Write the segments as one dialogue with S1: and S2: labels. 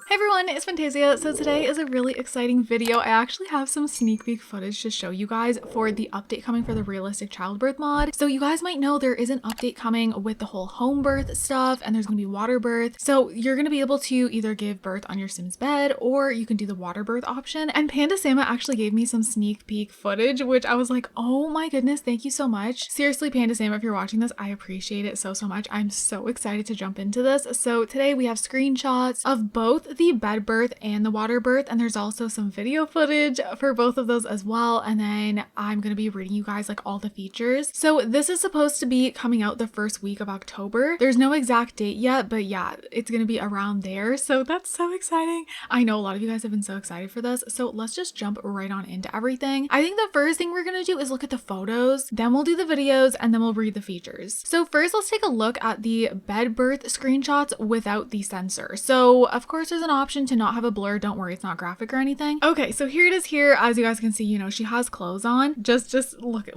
S1: Hey everyone, it's Fantayzia. So today is a really exciting video. I actually have some sneak peek footage to show you guys for the update coming for the realistic childbirth mod. So you guys might know there is an update coming with the whole home birth stuff, and there's gonna be water birth. So you're gonna be able to either give birth on your Sim's bed, or you can do the water birth option. And PandaSama actually gave me some sneak peek footage, which I was like, oh my goodness, thank you so much. Seriously, PandaSama, if you're watching this, I appreciate it so much. I'm so excited to jump into this. So today we have screenshots of both the bed birth and the water birth, and there's also some video footage for both of those as well. And then I'm gonna be reading you guys like all the features. So this is supposed to be coming out the first week of October. There's no exact date yet, but yeah, it's gonna be around there. So that's so exciting. I know a lot of you guys have been so excited for this. So let's just jump right on into everything. I think the first thing we're gonna do is look at the photos, then we'll do the videos, and then we'll read the features. So first, let's take a look at the bed birth screenshots without the sensor. So of course there's an option to not have a blur. Don't worry, it's not graphic or anything. Okay, so here it is here. As you guys can see, you know, she has clothes on. Just look.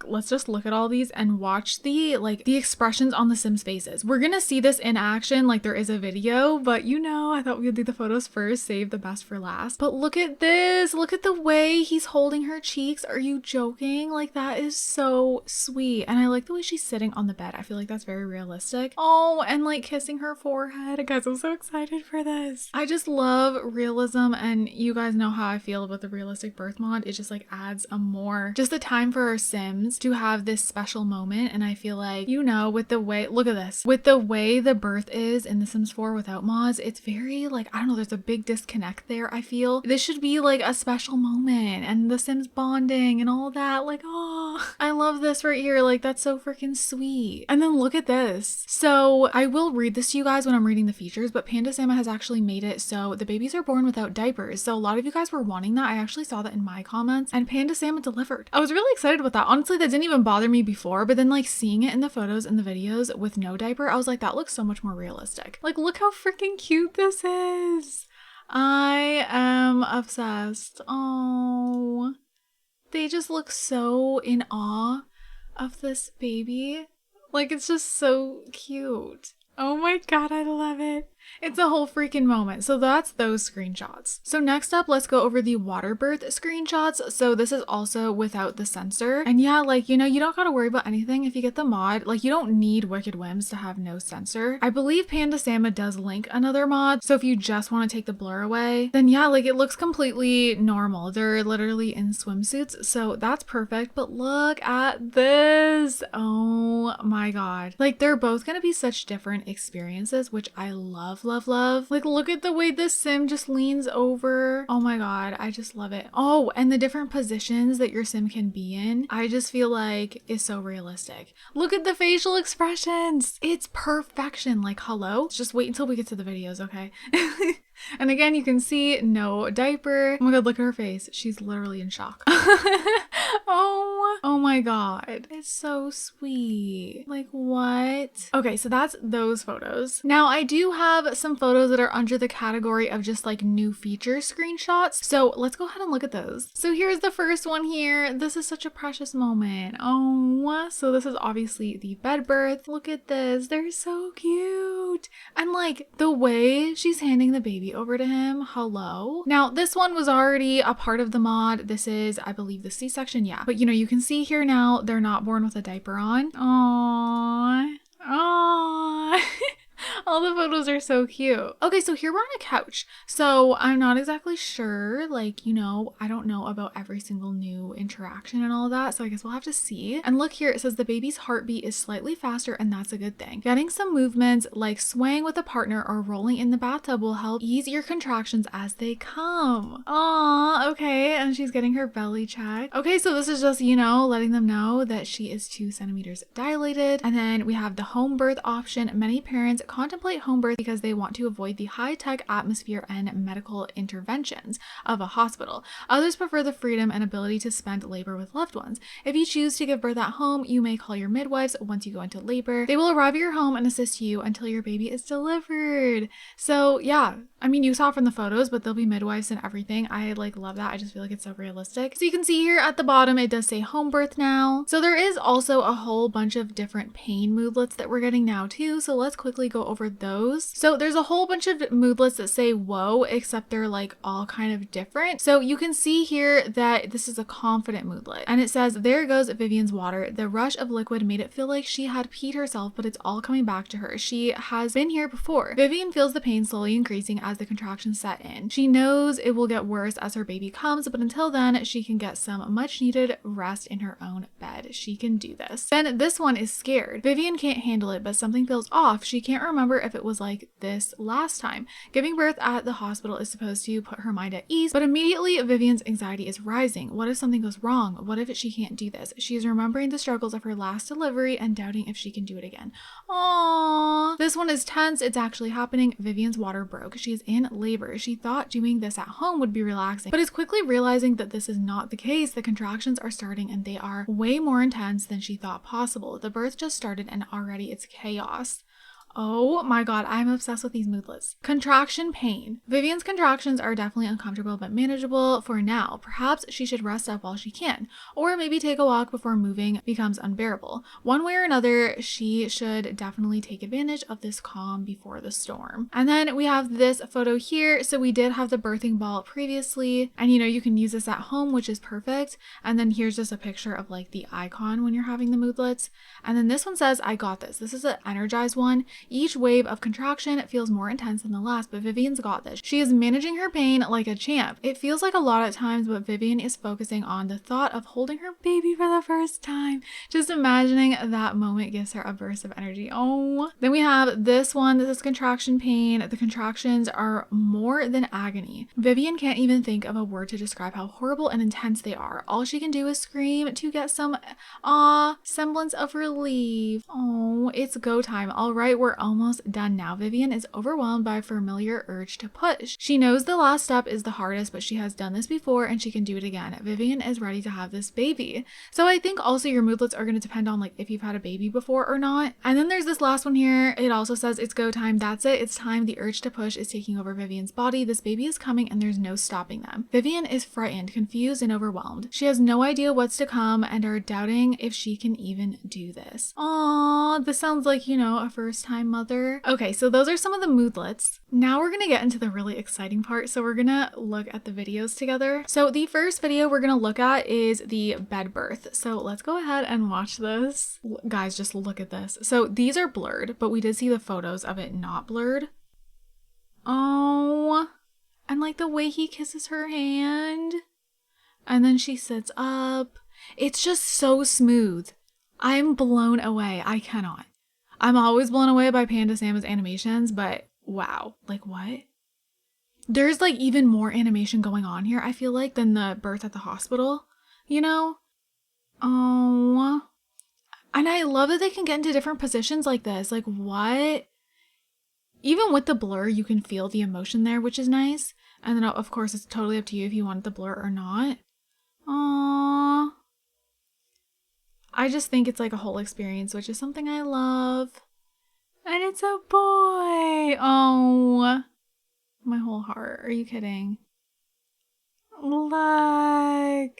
S1: Let's just look at all these and watch the expressions on the Sims faces. We're gonna see this in action, like there is a video, but you know, I thought we would do the photos first, save the best for last. But look at this. Look at the way he's holding her cheeks. Are you joking? Like, that is so sweet. And I like the way she's sitting on the bed. I feel like that's very realistic. Oh, and like kissing her forehead. Guys, I'm so excited for this. I just love realism, and you guys know how I feel about the realistic birth mod. It just like adds just a time for our Sims to have this special moment. And I feel like, you know, with the way, look at this, with the way the birth is in The Sims 4 without mods, it's very like, I don't know, there's a big disconnect there. I feel this should be like a special moment, and the Sims bonding and all that. Like, oh, I love this right here. Like, that's so freaking sweet. And then look at this. So I will read this to you guys when I'm reading the features, but PandaSama has actually made it so the babies are born without diapers. So a lot of you guys were wanting that. I actually saw that in my comments, and PandaSama delivered. I was really excited about that. Honestly, that didn't even bother me before, but then like seeing it in the photos and the videos with no diaper, I was like, that looks so much more realistic. Like, look how freaking cute this is. I am obsessed. Oh, they just look so in awe of this baby. Like, it's just so cute. Oh my god, I love it. It's a whole freaking moment. So that's those screenshots. So next up, let's go over the water birth screenshots. So this is also without the sensor. And yeah, like, you know, you don't gotta worry about anything if you get the mod. Like, you don't need Wicked Whims to have no sensor. I believe PandaSama does link another mod. So if you just want to take the blur away, then yeah, like it looks completely normal. They're literally in swimsuits. So that's perfect. But look at this. Oh my god. Like, they're both gonna be such different experiences, which I love. Like, look at the way this Sim just leans over. Oh my god, I just love it. Oh, and the different positions that your Sim can be in, I just feel like is so realistic. Look at the facial expressions. It's perfection. Like, hello? Just wait until we get to the videos, okay? And again, you can see no diaper. Oh my god, look at her face. She's literally in shock. Oh my god. It's so sweet. Like, what? Okay, so that's those photos. Now, I do have some photos that are under the category of just like new feature screenshots. So let's go ahead and look at those. So here's the first one here. This is such a precious moment. Oh, so this is obviously the bed birth. Look at this. They're so cute. And like the way she's handing the baby over to him. Hello. Now, this one was already a part of the mod. This is, I believe, the C-section. Yeah. But you know, you can see here now, they're not born with a diaper on. Aww. Aww. All the photos are so cute. Okay, so here we're on a couch. So I'm not exactly sure, like, you know, I don't know about every single new interaction and all of that. So I guess we'll have to see. And look here, it says the baby's heartbeat is slightly faster, and that's a good thing. Getting some movements like swaying with a partner or rolling in the bathtub will help ease your contractions as they come. Aw, okay. And she's getting her belly checked. Okay, so this is just, you know, letting them know that she is 2 centimeters dilated. And then we have the home birth option. Many parents contemplate contemplate home birth because they want to avoid the high-tech atmosphere and medical interventions of a hospital. Others prefer the freedom and ability to spend labor with loved ones. If you choose to give birth at home, you may call your midwives once you go into labor. They will arrive at your home and assist you until your baby is delivered. So yeah, I mean, you saw from the photos, but there'll be midwives and everything. I like love that. I just feel like it's so realistic. So you can see here at the bottom, it does say home birth now. So there is also a whole bunch of different pain moodlets that we're getting now too. So let's quickly go over those. So there's a whole bunch of moodlets that say whoa, except they're like all kind of different. So you can see here that this is a confident moodlet and it says, there goes Vivian's water. The rush of liquid made it feel like she had peed herself, but it's all coming back to her. She has been here before. Vivian feels the pain slowly increasing as the contractions set in. She knows it will get worse as her baby comes, but until then, she can get some much needed rest in her own bed. She can do this. Then this one is scared. Vivian can't handle it, but something feels off. She can't remember if it was like this last time. Giving birth at the hospital is supposed to put her mind at ease, but immediately Vivian's anxiety is rising. What if something goes wrong? What if she can't do this? She is remembering the struggles of her last delivery and doubting if she can do it again. Aww. This one is tense. It's actually happening. Vivian's water broke. She's in labor. She thought doing this at home would be relaxing, but is quickly realizing that this is not the case. The contractions are starting and they are way more intense than she thought possible. The birth just started and already it's chaos. Oh my god, I'm obsessed with these moodlets. Contraction pain. Vivian's contractions are definitely uncomfortable but manageable for now. Perhaps she should rest up while she can, or maybe take a walk before moving becomes unbearable. One way or another, she should definitely take advantage of this calm before the storm. And then we have this photo here. So we did have the birthing ball previously, and you know, you can use this at home, which is perfect. And then here's just a picture of like the icon when you're having the moodlets. And then this one says, I got this. This is an energized one. Each wave of contraction feels more intense than the last, but Vivian's got this. She is managing her pain like a champ. It feels like a lot at times, but Vivian is focusing on the thought of holding her baby for the first time. Just imagining that moment gives her a burst of energy. Oh. Then we have this one. This is contraction pain. The contractions are more than agony. Vivian can't even think of a word to describe how horrible and intense they are. All she can do is scream to get some semblance of relief. Oh, it's go time. All right, we're almost done now. Vivian is overwhelmed by a familiar urge to push. She knows the last step is the hardest, but she has done this before and she can do it again. Vivian is ready to have this baby. So I think also your moodlets are going to depend on like if you've had a baby before or not. And then there's this last one here. It also says it's go time. That's it. It's time. The urge to push is taking over Vivian's body. This baby is coming and there's no stopping them. Vivian is frightened, confused, and overwhelmed. She has no idea what's to come and are doubting if she can even do this. Aww, this sounds like, you know, a first time mother. Okay, so those are some of the moodlets. Now we're gonna get into the really exciting part. So we're gonna look at the videos together. So the first video we're gonna look at is the bed birth. So let's go ahead and watch this. Guys, just look at this. So these are blurred, but we did see the photos of it not blurred. Oh, and like the way he kisses her hand and then she sits up. It's just so smooth. I'm blown away. I cannot. I'm always blown away by PandaSama's animations, but wow, like what? There's like even more animation going on here, I feel like, than the birth at the hospital, you know? Oh, and I love that they can get into different positions like this. Like what? Even with the blur, you can feel the emotion there, which is nice. And then of course, it's totally up to you if you want the blur or not. Aww. I just think it's like a whole experience, which is something I love. And it's a boy. Oh, my whole heart. Are you kidding? Look.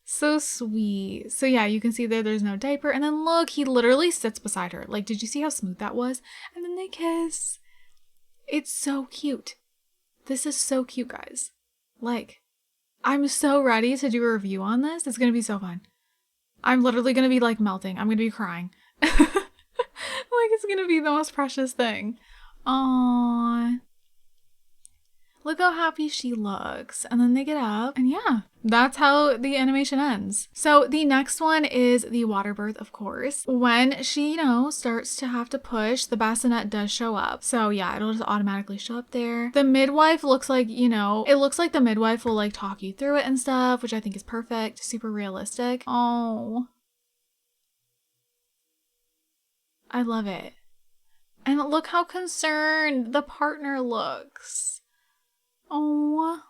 S1: So sweet. So yeah, you can see there's no diaper. And then look, he literally sits beside her. Like, did you see how smooth that was? And then they kiss. It's so cute. This is so cute, guys. Like, I'm so ready to do a review on this. It's going to be so fun. I'm literally going to be like melting. I'm going to be crying. Like it's going to be the most precious thing. Aww. Look how happy she looks. And then they get up and yeah, that's how the animation ends. So the next one is the water birth, of course. When she, you know, starts to have to push, the bassinet does show up. So yeah, it'll just automatically show up there. The midwife looks like, you know, it looks like the midwife will like talk you through it and stuff, which I think is perfect. Super realistic. Oh, I love it. And look how concerned the partner looks. Oh,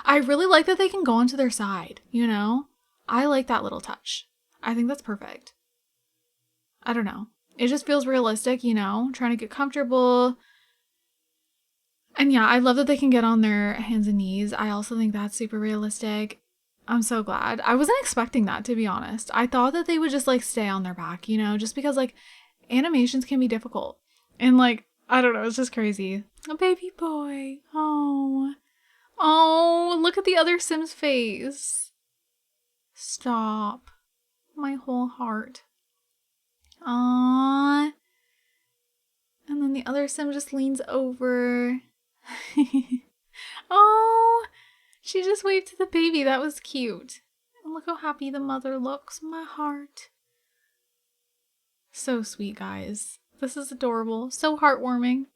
S1: I really like that they can go onto their side, you know? I like that little touch. I think that's perfect. I don't know. It just feels realistic, you know? Trying to get comfortable. And yeah, I love that they can get on their hands and knees. I also think that's super realistic. I'm so glad. I wasn't expecting that, to be honest. I thought that they would just like stay on their back, you know? Just because like animations can be difficult. And like, I don't know, it's just crazy. A baby boy. Oh. Oh, look at the other Sim's face. Stop. My whole heart. Aww. And then the other Sim just leans over. Oh, she just waved to the baby. That was cute. And look how happy the mother looks. My heart. So sweet, guys. This is adorable. So heartwarming.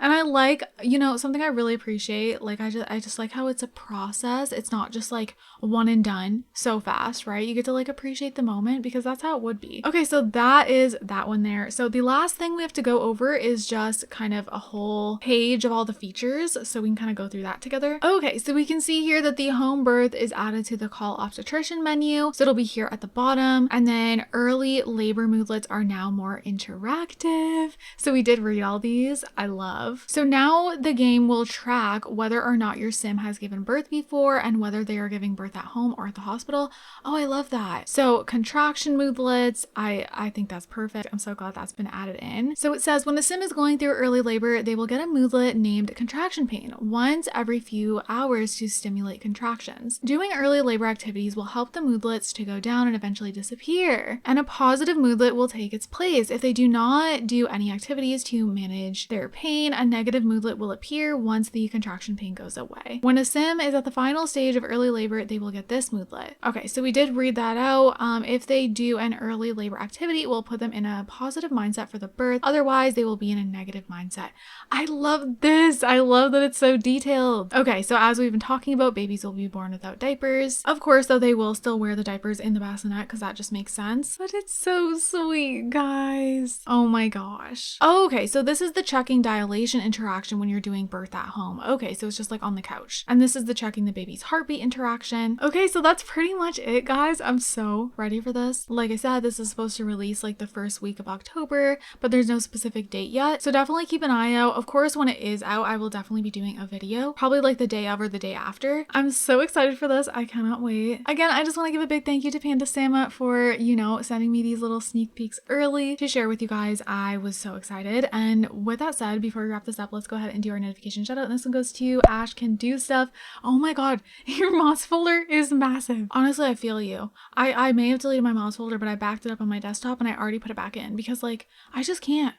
S1: And I like, you know, something I really appreciate, like I just like how it's a process. It's not just like one and done so fast, right? You get to like appreciate the moment because that's how it would be. Okay, so that is that one there. So the last thing we have to go over is just kind of a whole page of all the features. So we can kind of go through that together. Okay, so we can see here that the home birth is added to the call obstetrician menu. So it'll be here at the bottom. And then early labor moodlets are now more interactive. So we did read all these. I love. So now the game will track whether or not your sim has given birth before and whether they are giving birth at home or at the hospital. Oh, I love that. So contraction moodlets, I think that's perfect. I'm so glad that's been added in. So it says when a sim is going through early labor, they will get a moodlet named contraction pain once every few hours to stimulate contractions. Doing early labor activities will help the moodlets to go down and eventually disappear. And a positive moodlet will take its place. If they do not do any activities to manage their pain, a negative moodlet will appear once the contraction pain goes away. When a sim is at the final stage of early labor, they will get this moodlet. Okay, so we did read that out. If they do an early labor activity, it will put them in a positive mindset for the birth. Otherwise, they will be in a negative mindset. I love this. I love that it's so detailed. Okay, so as we've been talking about, babies will be born without diapers. Of course, though, they will still wear the diapers in the bassinet because that just makes sense. But it's so sweet, guys. Oh my gosh. Okay, so this is the checking dilation interaction when you're doing birth at home. Okay, so it's just like on the couch. And this is the checking the baby's heartbeat interaction. Okay, so that's pretty much it, guys. I'm so ready for this. Like I said, this is supposed to release like the first week of October, but there's no specific date yet. So definitely keep an eye out. Of course, when it is out, I will definitely be doing a video, probably like the day of or the day after. I'm so excited for this. I cannot wait. Again, I just want to give a big thank you to PandaSama for, you know, sending me these little sneak peeks early to share with you guys. I was so excited. And with that said, before we wrap this up, let's go ahead and do our notification shout out. And this one goes to Ash Can Do Stuff. Oh my god, your mods folder is massive. Honestly, I feel you. I may have deleted my mods folder, but I backed it up on my desktop and I already put it back in because like I just can't.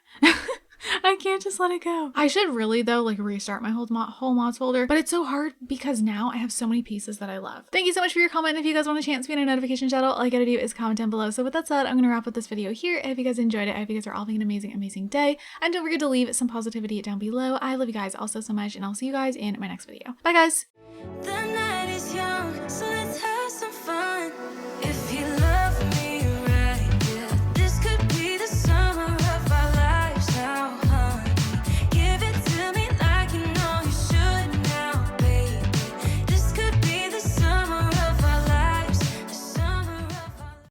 S1: I can't just let it go. I should really though like restart my whole mods folder, but it's so hard because now I have so many pieces that I love. Thank you so much for your comment. If you guys want a chance to be in a notification shout out, all you gotta do is comment down below. So with that said, I'm gonna wrap up this video here. I hope you guys enjoyed it. I hope you guys are all having an amazing day. And don't forget to leave some positivity down below. I love you guys also so much, and I'll see you guys in my next video. Bye guys.